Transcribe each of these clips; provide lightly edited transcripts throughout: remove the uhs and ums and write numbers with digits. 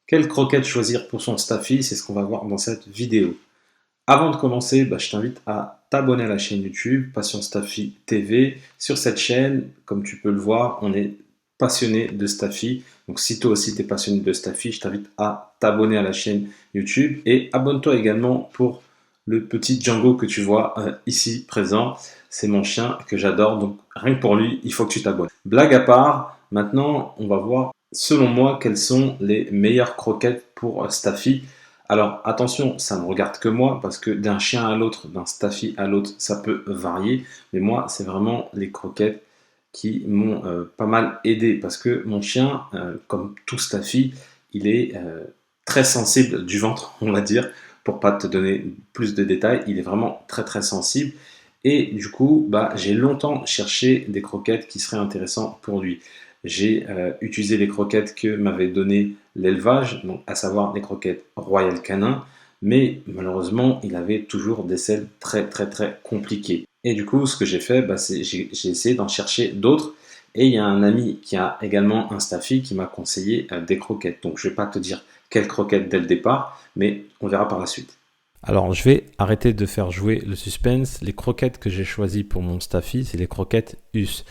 Quelle croquette choisir pour son Staffy? C'est ce qu'on va voir dans cette vidéo. Avant de commencer, je t'invite à t'abonner à la chaîne YouTube Passion Staffy TV. Sur cette chaîne, comme tu peux le voir, on est passionné de Staffy. Donc si toi aussi tu es passionné de Staffy, je t'invite à t'abonner à la chaîne YouTube et abonne-toi également pour le petit Django que tu vois ici présent. C'est mon chien que j'adore, donc rien que pour lui, il faut que tu t'abonnes. Blague à part, maintenant on va voir selon moi quelles sont les meilleures croquettes pour Staffy. Alors attention, ça ne regarde que moi parce que d'un chien à l'autre, d'un Staffy à l'autre, ça peut varier. Mais moi, c'est vraiment les croquettes qui m'ont pas mal aidé parce que mon chien, comme tout Staffy, il est très sensible du ventre, on va dire, pour pas te donner plus de détails. Il est vraiment très très sensible. Et du coup, j'ai longtemps cherché des croquettes qui seraient intéressantes pour lui. J'ai utilisé les croquettes que m'avait donné l'élevage, donc à savoir les croquettes Royal Canin, mais malheureusement, il avait toujours des selles très très très compliquées. Et du coup, ce que j'ai fait, c'est j'ai essayé d'en chercher d'autres. Et il y a un ami qui a également un Staffy qui m'a conseillé des croquettes. Donc je ne vais pas te dire quelles croquettes dès le départ, mais on verra par la suite. Alors, je vais arrêter de faire jouer le suspense. Les croquettes que j'ai choisies pour mon Staffy, c'est les croquettes US.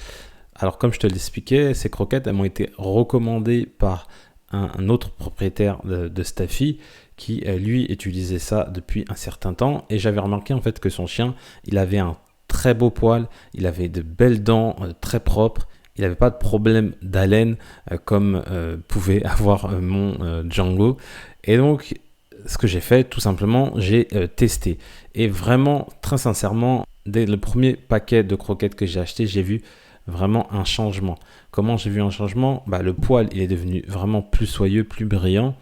Alors, comme je te l'expliquais, ces croquettes, elles m'ont été recommandées par un autre propriétaire de Staffy qui, lui, utilisait ça depuis un certain temps. Et j'avais remarqué en fait que son chien, il avait un très beau poil, il avait de belles dents très propres. Il n'avait pas de problème d'haleine comme pouvait avoir mon Django. Et donc, ce que j'ai fait, tout simplement, j'ai testé. Et vraiment, très sincèrement, dès le premier paquet de croquettes que j'ai acheté, j'ai vu vraiment un changement. Comment j'ai vu un changement? Le poil, il est devenu vraiment plus soyeux, plus brillant.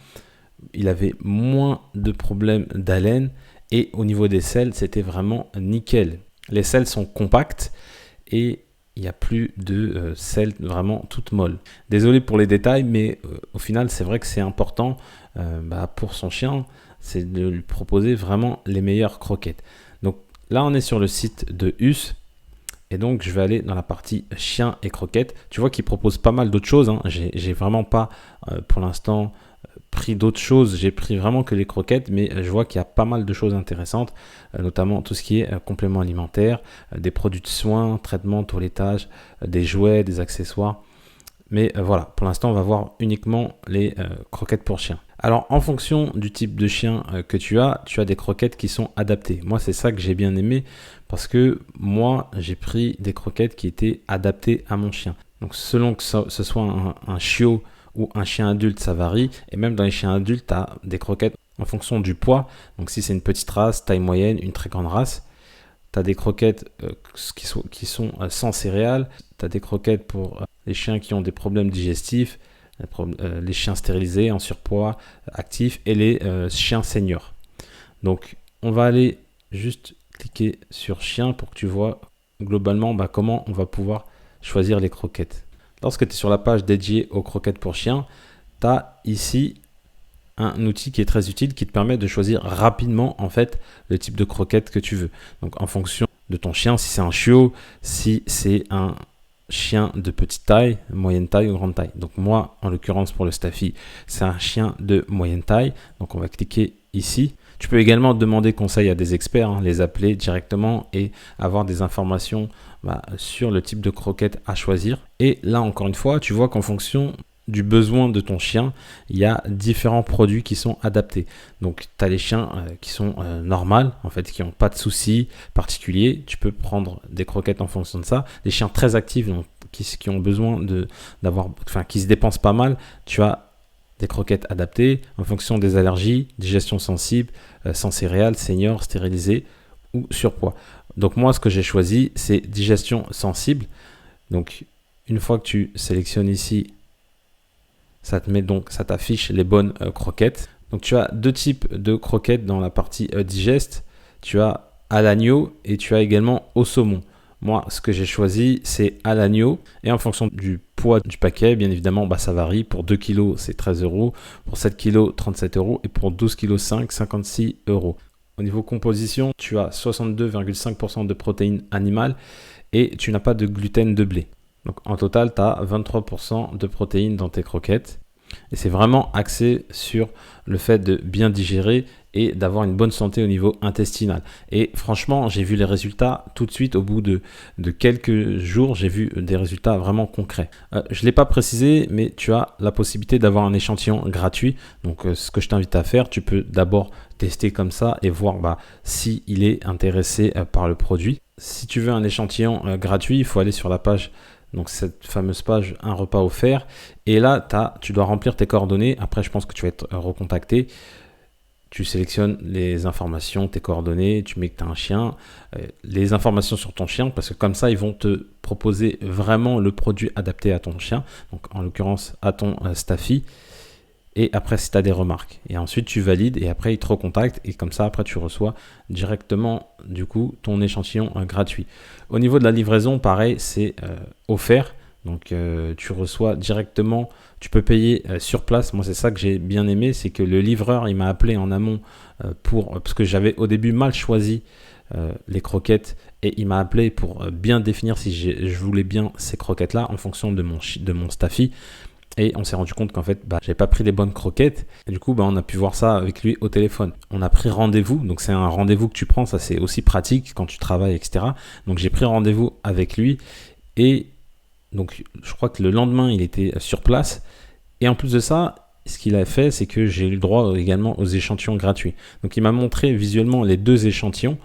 Il avait moins de problèmes d'haleine. Et au niveau des selles, c'était vraiment nickel. Les selles sont compactes et il n'y a plus de selles vraiment toutes molles. Désolé pour les détails, mais au final, c'est vrai que c'est important pour son chien, c'est de lui proposer vraiment les meilleures croquettes. Donc là, on est sur le site de US. Et donc, je vais aller dans la partie chien et croquettes. Tu vois qu'il propose pas mal d'autres choses. J'ai vraiment pas, pour l'instant, pris d'autres choses. J'ai pris vraiment que les croquettes, mais je vois qu'il y a pas mal de choses intéressantes, notamment tout ce qui est compléments alimentaires, des produits de soins, traitements, toilettage, des jouets, des accessoires. Mais voilà, pour l'instant, on va voir uniquement les croquettes pour chiens. Alors, en fonction du type de chien que tu as des croquettes qui sont adaptées. Moi, c'est ça que j'ai bien aimé parce que moi, j'ai pris des croquettes qui étaient adaptées à mon chien. Donc, selon que ce soit un chiot ou un chien adulte, ça varie. Et même dans les chiens adultes, tu as des croquettes en fonction du poids. Donc, si c'est une petite race, taille moyenne, une très grande race. Tu as des croquettes qui sont sans céréales. Tu as des croquettes pour les chiens qui ont des problèmes digestifs, les chiens stérilisés, en surpoids, actifs et les chiens seniors. Donc, on va aller juste cliquer sur chien pour que tu vois globalement comment on va pouvoir choisir les croquettes. Lorsque tu es sur la page dédiée aux croquettes pour chiens, tu as ici un outil qui est très utile qui te permet de choisir rapidement en fait le type de croquette que tu veux. Donc en fonction de ton chien, si c'est un chiot, si c'est un chien de petite taille, moyenne taille ou grande taille. Donc moi, en l'occurrence pour le Staffy, c'est un chien de moyenne taille. Donc on va cliquer ici. Tu peux également demander conseil à des experts, les appeler directement et avoir des informations sur le type de croquette à choisir. Et là encore une fois, tu vois qu'en fonction du besoin de ton chien, il y a différents produits qui sont adaptés. Donc tu as les chiens qui sont normales, en fait, qui n'ont pas de soucis particuliers. Tu peux prendre des croquettes en fonction de ça. Les chiens très actifs, donc, qui ont besoin qui se dépensent pas mal, tu as des croquettes adaptées en fonction des allergies, digestion sensible, sans céréales, senior, stérilisé ou surpoids. Donc moi, ce que j'ai choisi, c'est digestion sensible. Donc une fois que tu sélectionnes ici, ça t'affiche les bonnes croquettes. Donc tu as deux types de croquettes dans la partie digeste. Tu as à l'agneau et tu as également au saumon. Moi, ce que j'ai choisi, c'est à l'agneau. Et en fonction du poids du paquet, bien évidemment, ça varie. Pour 2 kg, c'est 13 euros. Pour 7 kg, 37 euros. Et pour 12 kg 5, 56 euros. Au niveau composition, tu as 62,5% de protéines animales et tu n'as pas de gluten de blé. Donc en total, tu as 23% de protéines dans tes croquettes. Et c'est vraiment axé sur le fait de bien digérer et d'avoir une bonne santé au niveau intestinal. Et franchement, j'ai vu les résultats tout de suite au bout de quelques jours, j'ai vu des résultats vraiment concrets. Je ne l'ai pas précisé, mais tu as la possibilité d'avoir un échantillon gratuit. Donc ce que je t'invite à faire, tu peux d'abord tester comme ça et voir si il est intéressé par le produit. Si tu veux un échantillon gratuit, il faut aller sur la page, donc cette fameuse page un repas offert, et là tu dois remplir tes coordonnées. Après je pense que tu vas être recontacté. Tu sélectionnes les informations, tes coordonnées, tu mets que tu as un chien, les informations sur ton chien, parce que comme ça ils vont te proposer vraiment le produit adapté à ton chien, donc en l'occurrence à ton Staffy. Et après, si tu as des remarques. Et ensuite, tu valides et après, ils te recontactent. Et comme ça, après, tu reçois directement, du coup, ton échantillon gratuit. Au niveau de la livraison, pareil, c'est offert. Donc, tu reçois directement, tu peux payer sur place. Moi, c'est ça que j'ai bien aimé. C'est que le livreur, il m'a appelé en amont parce que j'avais au début mal choisi les croquettes. Et il m'a appelé pour bien définir si je voulais bien ces croquettes-là en fonction de mon Staffy. Et on s'est rendu compte qu'en fait, j'avais pas pris les bonnes croquettes. Et du coup, on a pu voir ça avec lui au téléphone. On a pris rendez-vous. Donc, c'est un rendez-vous que tu prends. Ça, c'est aussi pratique quand tu travailles, etc. Donc, j'ai pris rendez-vous avec lui. Et donc, je crois que le lendemain, il était sur place. Et en plus de ça, ce qu'il a fait, c'est que j'ai eu le droit également aux échantillons gratuits. Donc, il m'a montré visuellement les 2 échantillons.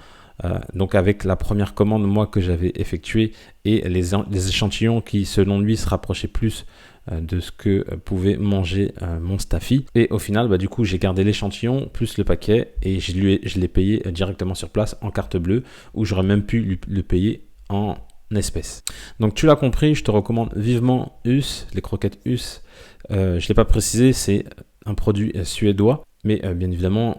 Donc avec la première commande moi que j'avais effectuée et les échantillons qui selon lui se rapprochaient plus de ce que pouvait manger mon Staffy. Et au final, du coup, j'ai gardé l'échantillon plus le paquet et je l'ai payé directement sur place en carte bleue, où j'aurais même pu le payer en espèces. Donc tu l'as compris, je te recommande vivement Us, les croquettes Us. Je ne l'ai pas précisé, c'est un produit suédois, mais bien évidemment,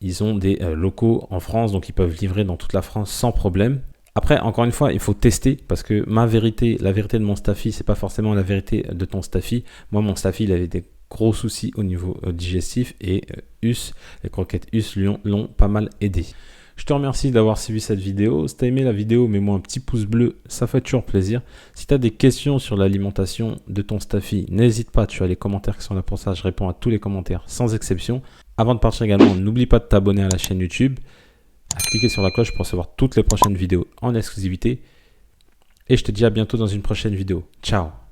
ils ont des locaux en France, donc ils peuvent livrer dans toute la France sans problème. Après, encore une fois, il faut tester parce que la vérité de mon Staffy, c'est pas forcément la vérité de ton Staffy. Moi, mon Staffy, il avait des gros soucis au niveau digestif et Us, les croquettes Us l'ont pas mal aidé. Je te remercie d'avoir suivi cette vidéo. Si tu as aimé la vidéo, mets-moi un petit pouce bleu, ça fait toujours plaisir. Si tu as des questions sur l'alimentation de ton Staffy, n'hésite pas, tu as les commentaires qui sont là pour ça. Je réponds à tous les commentaires sans exception. Avant de partir également, n'oublie pas de t'abonner à la chaîne YouTube, à cliquer sur la cloche pour recevoir toutes les prochaines vidéos en exclusivité. Et je te dis à bientôt dans une prochaine vidéo. Ciao!